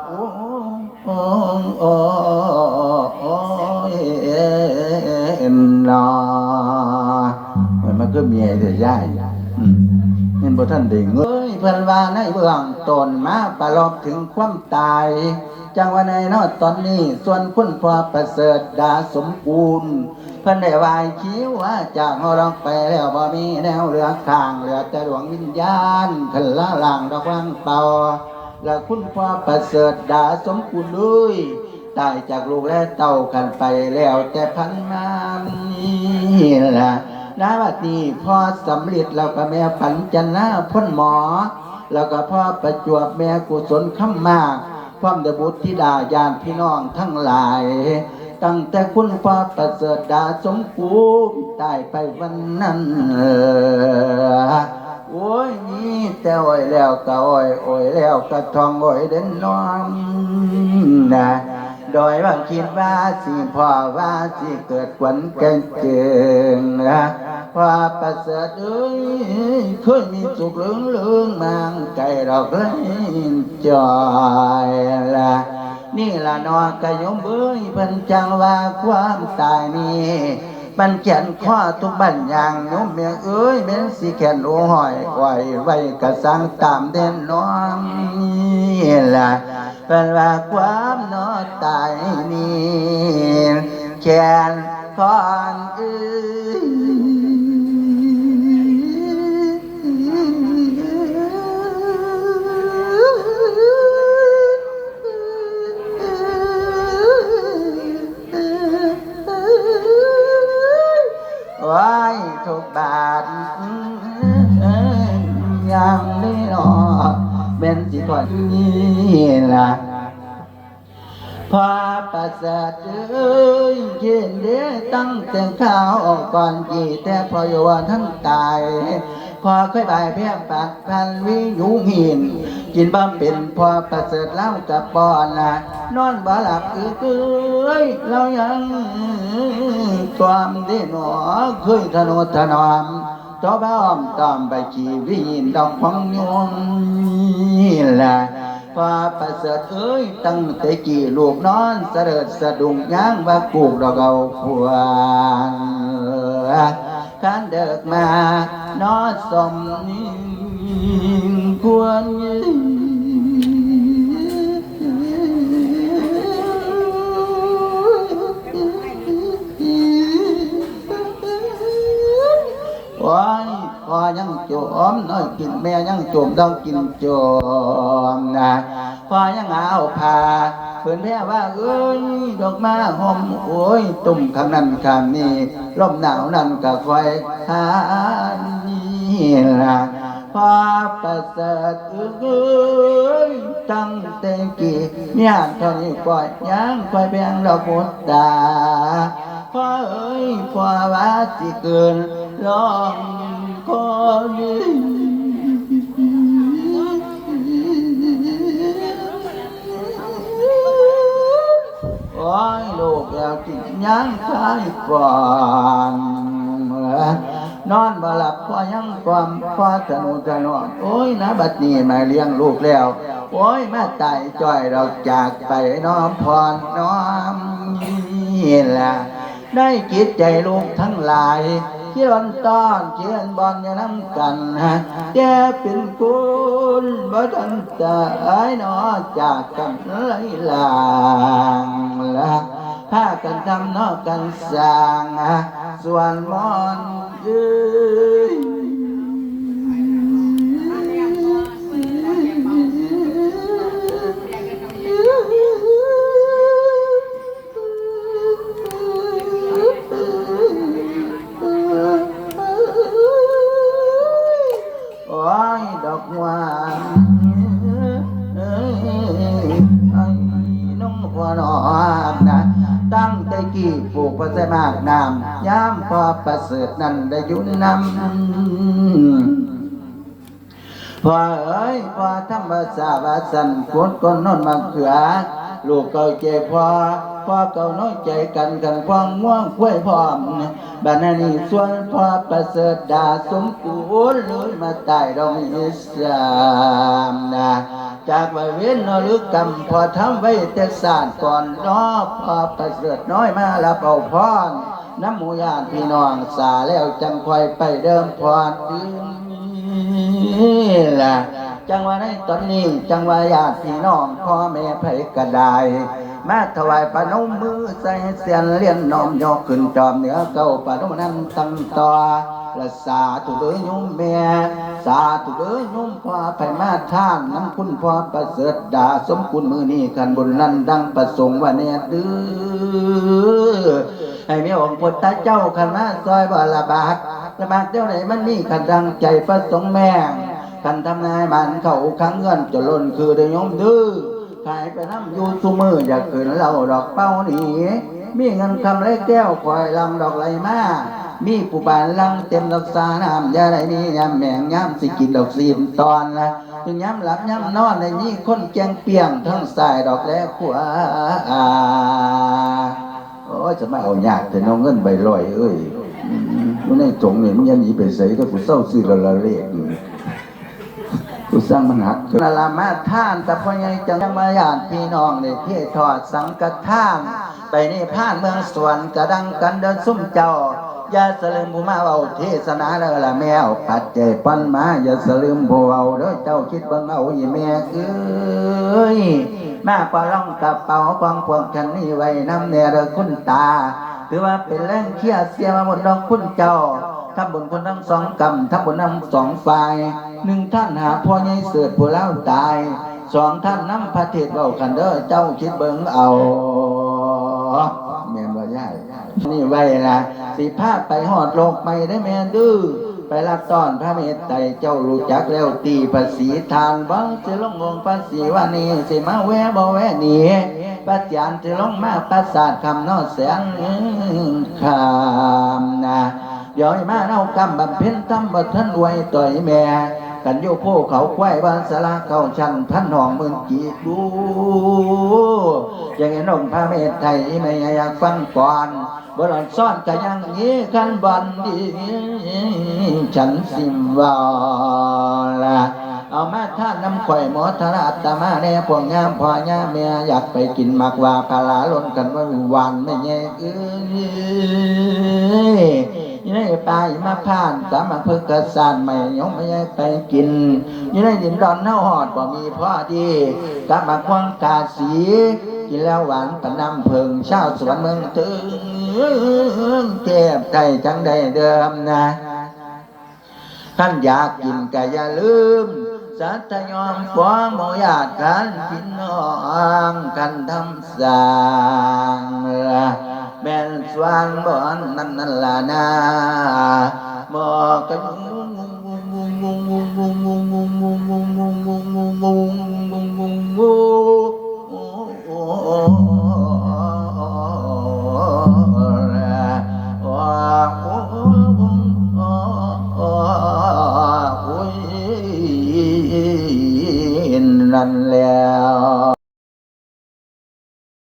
โอ้โอ้โอ้โอ้เอ็นนอมันก็มีไอ้เดียย่ายเห็นบ่ท่านเด้งเอ้ยเพิ่นว่าในเบื้องต้นมาประลอบถึงความตายจังว่าในนอตอนนี้ส่วนคุณพ่อประเสริฐดาสมบูรณ์เพิ่นได้วายคิ้วว่าจากเฮาลองไปแล้วบ่มีแนวเหลือข้างเหลือแต่ดวงวิญญาณขึ้นละล่างดอกวังเป่าแล้วคุณพ่อประเสริฐดาสมบูรณ์เลยตายจากลูกและเต่ากันไปแล้วแต่พันมานี่ล่ะณบัดนี้พ่อสำเร็จแล้วก็แม่ปัญจนาพ้นหมอแล้วก็พ่อประจวบแม่กุศลคำมากพร้อมเดบุตรธิดาญาณพี่น้องทั้งหลายตั้งแต่คุณพ่อประเสริฐดาสมบูรณ์ตายไปวันนั้นโอ้ยนี่แต่อ้อยแล้วก็อ้อยอ้อยแล้วก็ทองอ้อยเด่นน้องนะโดยว่าคิดว่าสิพ่อว่าสิเกิดขวัญแก่เจิงนะพ่อประเสริฐเอ้ยเคยมีสุขเรื่องมังไก่ดอกเลยจอยละนี่ละนอกระยมเอ้ยเพิ่นจังว่าความตายนี่บันเขียนข้อทุกบันอย่างโยมเมียเอ้ยแม้นสิแขนโอหอยไหวไว้กระสังตามเด่นน้องนี่ละเป็นว่าความนอตายนี่แขนคอนเอ้ว้ายทุกบาทยังได้หนอเป็นสิก่อนนี่ล่ะพอประเสริฐเอ้ยเขียนเด้ตั้งแต่ข้าวออกก่อนกี่แต่พออยู่ว่าท่านตายพอเคยบายเพียงปัดพันวิยุหินกินบ้าเป็นพอประเสริฐเล่ากับปอนนะนอนบ่หลับเอ้ยเรายังความได้หนอเคยทนุถนอมต่อบ้อมตอมไปขี่วิญดอกของยงนี่ล่ะพอประเสริฐเอ้ยตั้งแต่กี่ลูกนอนเสด็จสะดุ้งย่างว่ากูดอกเอาพวงขันเดิกมานอสมควรว้ายพอยังโจมน้อยกินแม่ยังโจมต้องกินโจมนะพอยังเอาผ้าเพื่อนแพ้ว่าเอ้ยดอกมาหอมโอ้ยตุ่มข้างนั้นข้างนี้ลมหนาวนั่นก็คอยหานี่ล่ะพอประเสริฐเอ้ยตั้งแต่กี่เนี่ยเท่านี้ปล่อยยังคอยแบ่งดอกพุทธาพ่อเอ้ยพ่อว่าสิเกินลองก็ดีโอ้ยลูกแล้วจิตยังคลายก่อนนอนบ่หลับพอยังความพอถนุถนอมโอ้ยนะบัดนี้มาเลี้ยงลูกแล้วโอ้ยมาตายจ้อยเราจากไปน้อมพรน้อมนี่ล่ะได้จิตใจลูกทั้งหลายที่ร้อนต้อนเชียนบอลอย่าน้ำกันแกเป็นคุณบ่ทันตายนอจากกันไหลลางละพากันทำนอกกันสร้างส่วนมอนยืนดอกหวานไอ้น้องหัวหนอนนะตั้งแต่กี่ปลูกพระเสมากนามย้ำพอประเสริฐนั้นได้ยุ่นนำพอเอ้ยพอธรรมศาสตร์สันคนคนนนมาเขือลูกเก่าเจ็บพอเก่าน้อยใจกันพองม่วงคุ้ยพร้อมบัดนี้ส่วนพอประเสริฐดาสมบูรณ์เลยมาตายดองอิสามนะ จากไว้เว้นนลึกกรรมพอทำไว้แต่ศาสตร์ก่อนน้อพอประเสริฐน้อยมารับเอาพรน้ำหมูญาติพี่น้องสาแล้วจังคอยไปเดิมพรล่ะจังว่าในตอนนี้จังว่าญาติพี่น้องพ่อแม่ไผกระไดมาถวายปนมมือใส่เสียนเลี้ยนน้อมยกขึ้นจอมเหนือเก้าปนมนั้นตั้งต่อและสาธุเด้อโยมแม่สาธุเด้อโยมพ่อไปมาท่านน้ำคุณพ่อประเสริฐดาสมคุณมือนี้กันบุญนั้นดังประสงค์ว่าเนี่ยดื้อให้มีองค์พุทธเจ้าขันมาซอยบ่ละบากละบากเดี๋ยวไหนมันนี่ขันดังใจประสงค์แม่ขันทำนายมันเขาขังเงินจะล้นคือเด้อโยมดื้อขายไปน้ำยูทูมืออยากขึ้นเหล่าดอกเป้าหนีมีเงินคำเล็กแก้วคอยลำดอกไหลมามีผู้บานลังเต็มดอกสาน้ำยาไรมียามแมงยามสิกินดอกซีมตอนละถึงยามหลับยามนอนในนี้คนแกงเปียงทั้งสายดอกแล้วขวาโอ้จะมาเอาหยาดแต่น้องเงินใบลอยเอ้ยมันในจงเนี่ยมันยันหนีไปใส่ก็กูเศร้าซื้อละเลขอยู่กูสร้างมันหักนาลามาท่านแต่พอยังจังมาญาติพี่น้องในเที่ทอดสังกท่านไปนี่ผ่านเมืองสวนกระดังกันเดินซุ่มเจ้าอย่าสลืมผู้มาเอาเทศนาเด้อละแมวปัดเจปันมาอย่าสลืมผู้เอาเด้อเจ้าคิดบังเอาอย่าแม่เอ้ยมาปล่องกระเป๋ากองพวงฉันนี่ไว้น้ำเนรคุณตาถือว่าเป็นแรงเคี่ยเสียมาหมดดองคุณเจ้าทับบุญคนทั้งสองกรรมทับบุญทั้งสองฝ่ายหนึ่งท่านหาพ่อใหญ่เสือผู้เล่าตายสองท่านน้ำพระเทศเบากันเด้อเจ้าคิดเบิ่งเอาแม่นว่าใหญ่นี่ไว้ละสิพาไปหอดโลกไม่ได้แม่ดื้อไปรับต้อนพระเมตไตรเจ้ารู้จักแล้วตีภาษีทานบ้างจะลงงภาษีว่านี่สิมาแวะบ่แวะหนีปัจจานจะลงมาประสาทคำนอแสงคำนะย้อยมาเน่ากำบำเพ็ญทำบัท่านรวยต่อยแม่กันโยโคเขาควายบ้านสลาเก่าชันพันหองเมืองกีดูอย่างนี้นงพระเมตไทยไม่อยากฟังก่อนบรอนซ่อนก็ยังงี้ขันบันดีฉันสิมวาละเอามาท่านน้ำข่อยหมอธราตมาแน่พวกงามพ่องามเมียอยากไปกินมักว่าพาลาล้นกันว่าวันไม่แย่ยังได้ไปมาผ่านสามัคเพื่อกระสานใหม่ยงไม่ได้ไปกินยังได้ดินดอนเน่าหอดบ่มีพ่อดีกะมาควงกาสีกินแล้วหวานปนำเพิงเช้าสวนเมืองถึงเจ็บใจจังได้เดิมนะท่านอยากกินก็อย่าลืมสัตยอมฟ้องโมยากันพี่น้องกันทำสร้างแม่นสวางบ่อนนั่นละนา